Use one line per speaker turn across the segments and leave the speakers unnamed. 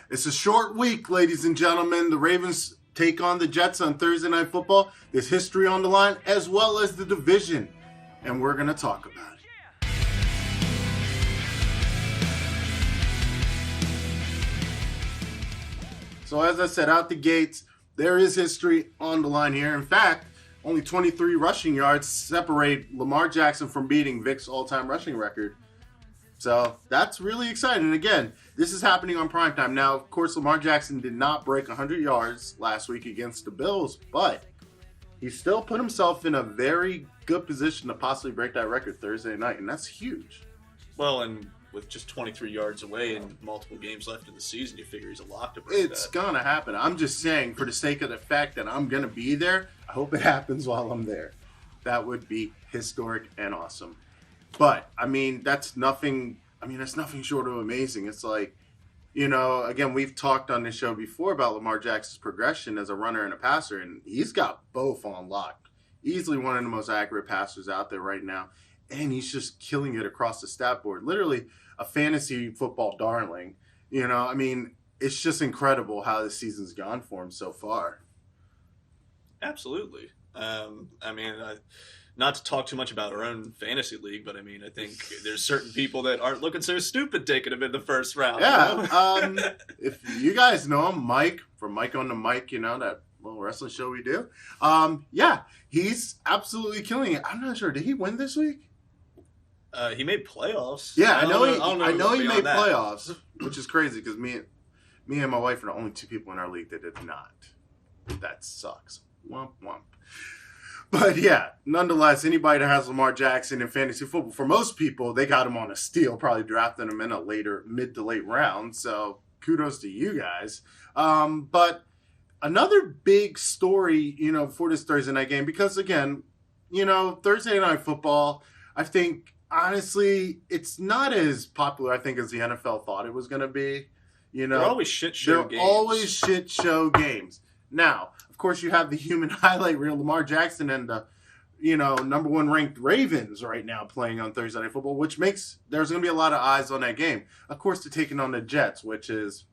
It's a short week, ladies and gentlemen. The Ravens take on the Jets on Thursday Night Football. There's history on the line as well as the division, and we're going to talk about it. So as I said, out the gates, there is history on the line here. In fact, only 23 rushing yards separate Lamar Jackson from beating Vic's all-time rushing record. So that's really exciting. And again, this is happening on primetime. Now, of course, Lamar Jackson did not break 100 yards last week against the Bills, but he still put himself in a very good position to possibly break that record Thursday night, and that's huge.
Well, and with just 23 yards away and multiple games left in the season, you figure he's a lock to break that.
It's going to happen. I'm just saying, for the sake of the fact that I'm going to be there, I hope it happens while I'm there. That would be historic and awesome. But, I mean, that's nothing short of amazing. It's like, you know, again, we've talked on this show before about Lamar Jackson's progression as a runner and a passer, and he's got both on lock. Easily one of the most accurate passers out there right now, and he's just killing it across the stat board. Literally a fantasy football darling. You know, I mean, it's just incredible how this season's gone for him so far.
Absolutely. Not to talk too much about our own fantasy league, but I mean, I think there's certain people that aren't looking so stupid taking him in the first round.
Yeah. You know? If you guys know him, Mike, from Mike on the Mic, you know, that little wrestling show we do. Yeah, he's absolutely killing it. I'm not sure. Did he win this week?
He made playoffs.
Yeah, I know he made playoffs, which is crazy because me and my wife are the only two people in our league that did not. That sucks. Womp womp. But yeah, nonetheless, anybody that has Lamar Jackson in fantasy football, for most people, they got him on a steal, probably drafting him in a later, mid to late round. So kudos to you guys. But another big story, you know, for this Thursday night game, because again, you know, Thursday Night Football, I think, honestly, it's not as popular, I think, as the NFL thought it was going to be. You know,
they're always shit show games.
They're always shit show games. Now, of course, you have the human highlight reel, Lamar Jackson and the, you know, number one ranked Ravens right now playing on Thursday Night Football, which makes there's going to be a lot of eyes on that game. Of course, they're taking on the Jets, which is,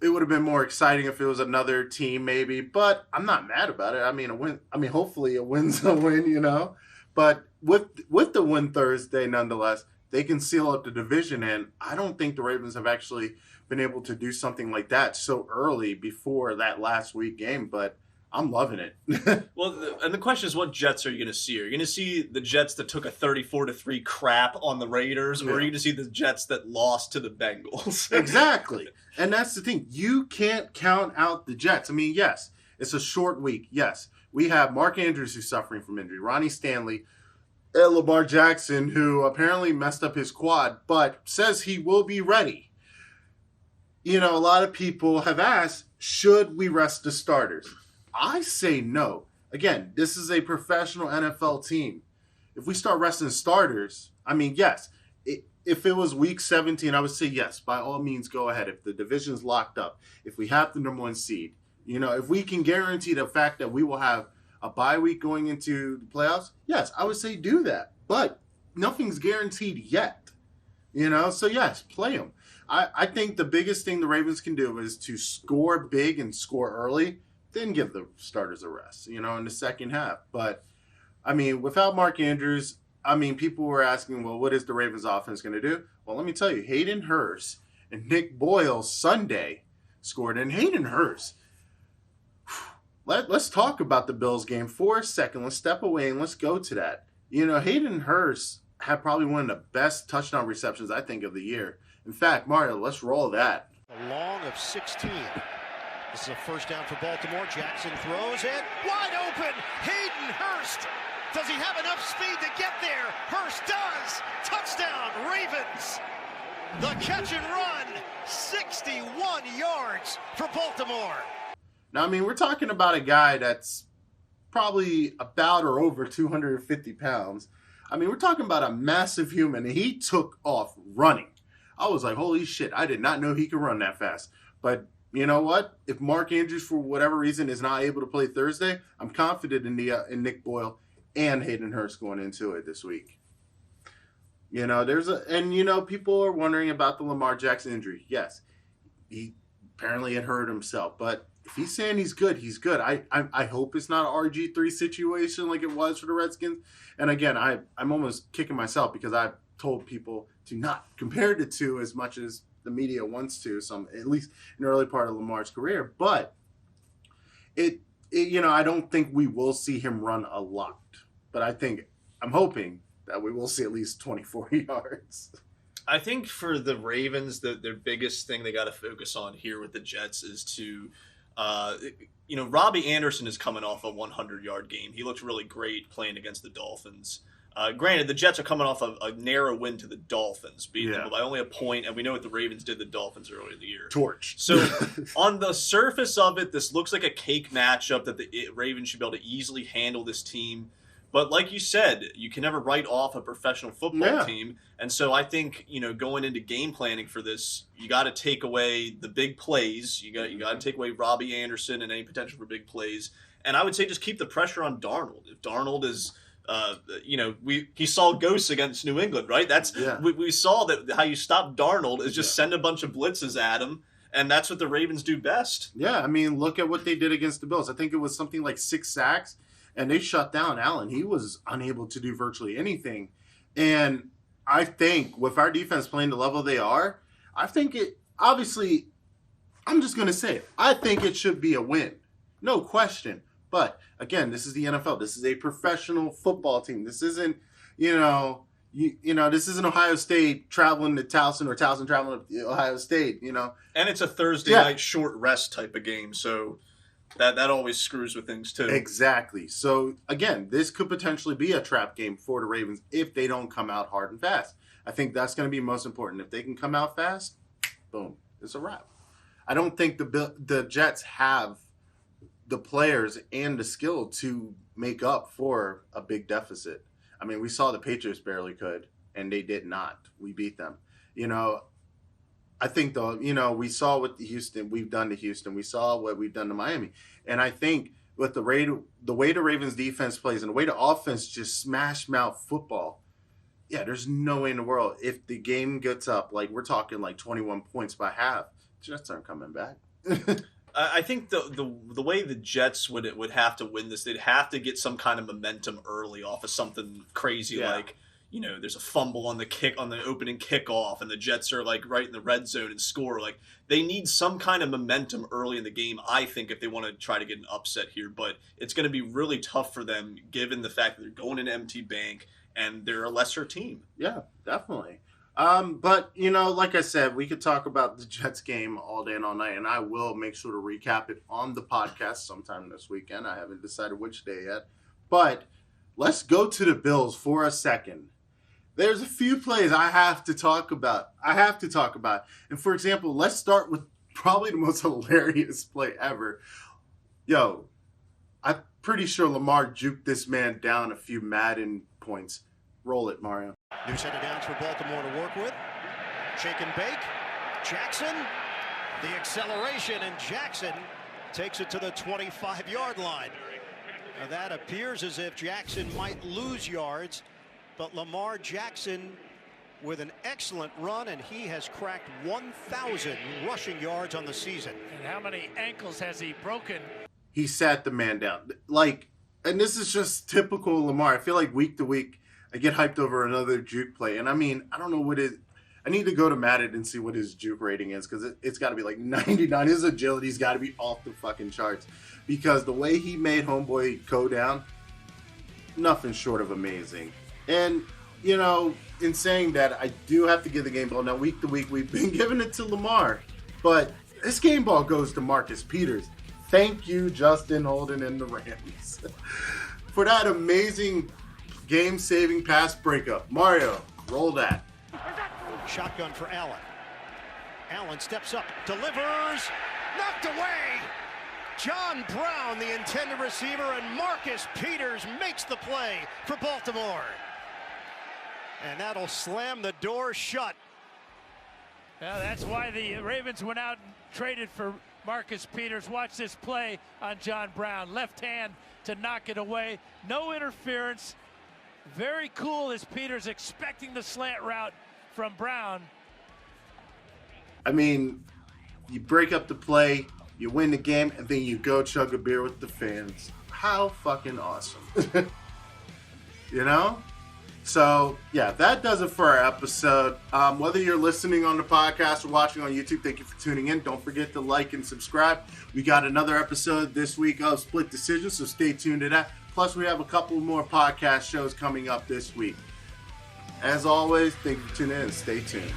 it would have been more exciting if it was another team maybe, but I'm not mad about it. I mean, a win. I mean, hopefully a win's a win, you know. But with the win Thursday, nonetheless, they can seal up the division, and I don't think the Ravens have actually been able to do something like that so early before that last week game, but I'm loving it.
Well, and the question is, what Jets are you going to see? Are you going to see the Jets that took a 34-3 crap on the Raiders, or are you going to see the Jets that lost to the Bengals?
Exactly. And that's the thing. You can't count out the Jets. I mean, yes, it's a short week. Yes, we have Mark Andrews who's suffering from injury, Ronnie Stanley, and Lamar Jackson, who apparently messed up his quad, but says he will be ready. You know, a lot of people have asked, should we rest the starters? I say no. Again, this is a professional NFL team. If we start resting starters, I mean, yes. If it was week 17, I would say yes, by all means, go ahead. If the division's locked up, if we have the number one seed, you know, if we can guarantee the fact that we will have a bye week going into the playoffs, yes, I would say do that. But nothing's guaranteed yet, you know? So, yes, play them. I think the biggest thing the Ravens can do is to score big and score early, then give the starters a rest, you know, in the second half. But, I mean, without Mark Andrews, I mean, people were asking, well, what is the Ravens offense going to do? Well, let me tell you, Hayden Hurst and Nick Boyle Sunday scored. And Hayden Hurst, let's talk about the Bills game for a second. Let's step away and let's go to that. You know, Hayden Hurst had probably one of the best touchdown receptions, I think, of the year. In fact, Mario, let's roll that.
A long of 16. This is a first down for Baltimore. Jackson throws it. Wide open. Hayden Hurst. Does he have enough speed to get there? Hurst does. Touchdown, Ravens. The catch and run. 61 yards for Baltimore.
Now, I mean, we're talking about a guy that's probably about or over 250 pounds. I mean, we're talking about a massive human, and he took off running. I was like, holy shit, I did not know he could run that fast. But you know what? If Mark Andrews, for whatever reason, is not able to play Thursday, I'm confident in Nick Boyle and Hayden Hurst going into it this week. You know, people are wondering about the Lamar Jackson injury. Yes, he apparently had hurt himself. But if he's saying he's good, he's good. I hope it's not an RG3 situation like it was for the Redskins. And again, I'm almost kicking myself because I've told people to not compare the two as much as the media wants to, at least in the early part of Lamar's career. But I don't think we will see him run a lot. But I'm hoping that we will see at least 24 yards.
I think for the Ravens, their biggest thing they got to focus on here with the Jets is to, Robbie Anderson is coming off a 100-yard game. He looked really great playing against the Dolphins. Granted, the Jets are coming off a narrow win to the Dolphins, beating them by only a point, and we know what the Ravens did to the Dolphins earlier in the year.
Torch.
So on the surface of it, this looks like a cake matchup that the Ravens should be able to easily handle this team. But like you said, you can never write off a professional football team. And so I think, going into game planning for this, you got to take away the big plays. You got to take away Robbie Anderson and any potential for big plays. And I would say just keep the pressure on Darnold. If Darnold is, he saw ghosts against New England, right? We saw that how you stop Darnold is just send a bunch of blitzes at him. And that's what the Ravens do best.
Yeah, I mean, look at what they did against the Bills. I think it was something like 6 sacks. And they shut down Allen. He was unable to do virtually anything. And I think with our defense playing the level they are, I think obviously, I'm just going to say it. I think it should be a win. No question. But again, this is the NFL. This is a professional football team. This isn't, this isn't Ohio State traveling to Towson or Towson traveling to Ohio State,
And it's a Thursday night short rest type of game. So that always screws with things too.
Exactly. So again, this could potentially be a trap game for the Ravens if they don't come out hard and fast. I think that's going to be most important. If they can come out fast, boom, it's a wrap. I don't think the Jets have the players and the skill to make up for a big deficit. I mean, we saw the Patriots barely could, and they did not. We beat them. I think, though, we saw what we've done to Houston. We saw what we've done to Miami. And I think with the way the Ravens defense plays and the way the offense just smash mouth football, there's no way in the world. If the game gets up, like we're talking like 21 points by half, Jets aren't coming back.
I think the way the Jets would have to win this, they'd have to get some kind of momentum early off of something crazy like, there's a fumble on the opening kickoff and the Jets are like right in the red zone and score. Like they need some kind of momentum early in the game, I think, if they want to try to get an upset here. But it's going to be really tough for them given the fact that they're going in empty bank and they're a lesser team.
Yeah, definitely. But, like I said, we could talk about the Jets game all day and all night, and I will make sure to recap it on the podcast sometime this weekend. I haven't decided which day yet. But let's go to the Bills for a second. There's a few plays I have to talk about. And for example, let's start with probably the most hilarious play ever. I'm pretty sure Lamar juked this man down a few Madden points. Roll it, Mario.
New set of downs for Baltimore to work with. Shake and bake. Jackson. The acceleration, and Jackson takes it to the 25-yard line. Now that appears as if Jackson might lose yards. But Lamar Jackson with an excellent run, and he has cracked 1,000 rushing yards on the season.
And how many ankles has he broken?
He sat the man down. And this is just typical Lamar. I feel like week to week, I get hyped over another juke play. And I mean, I don't know what I need to go to Madden and see what his juke rating is because it's got to be like 99. His agility's got to be off the fucking charts because the way he made homeboy go down, nothing short of amazing. And, in saying that, I do have to give the game ball. Now, week to week, we've been giving it to Lamar. But this game ball goes to Marcus Peters. Thank you, Justin Holden and the Rams, for that amazing game-saving pass breakup. Mario, roll that.
Shotgun for Allen. Allen steps up, delivers, knocked away. John Brown, the intended receiver, and Marcus Peters makes the play for Baltimore. And that'll slam the door shut.
Well, that's why the Ravens went out and traded for Marcus Peters. Watch this play on John Brown. Left hand to knock it away. No interference. Very cool as Peters expecting the slant route from Brown.
I mean, you break up the play, you win the game, and then you go chug a beer with the fans. How fucking awesome. You know? So, yeah, that does it for our episode. Whether you're listening on the podcast or watching on YouTube, thank you for tuning in. Don't forget to like and subscribe. We got another episode this week of Split Decision, so stay tuned to that. Plus, we have a couple more podcast shows coming up this week. As always, thank you for tuning in and stay tuned.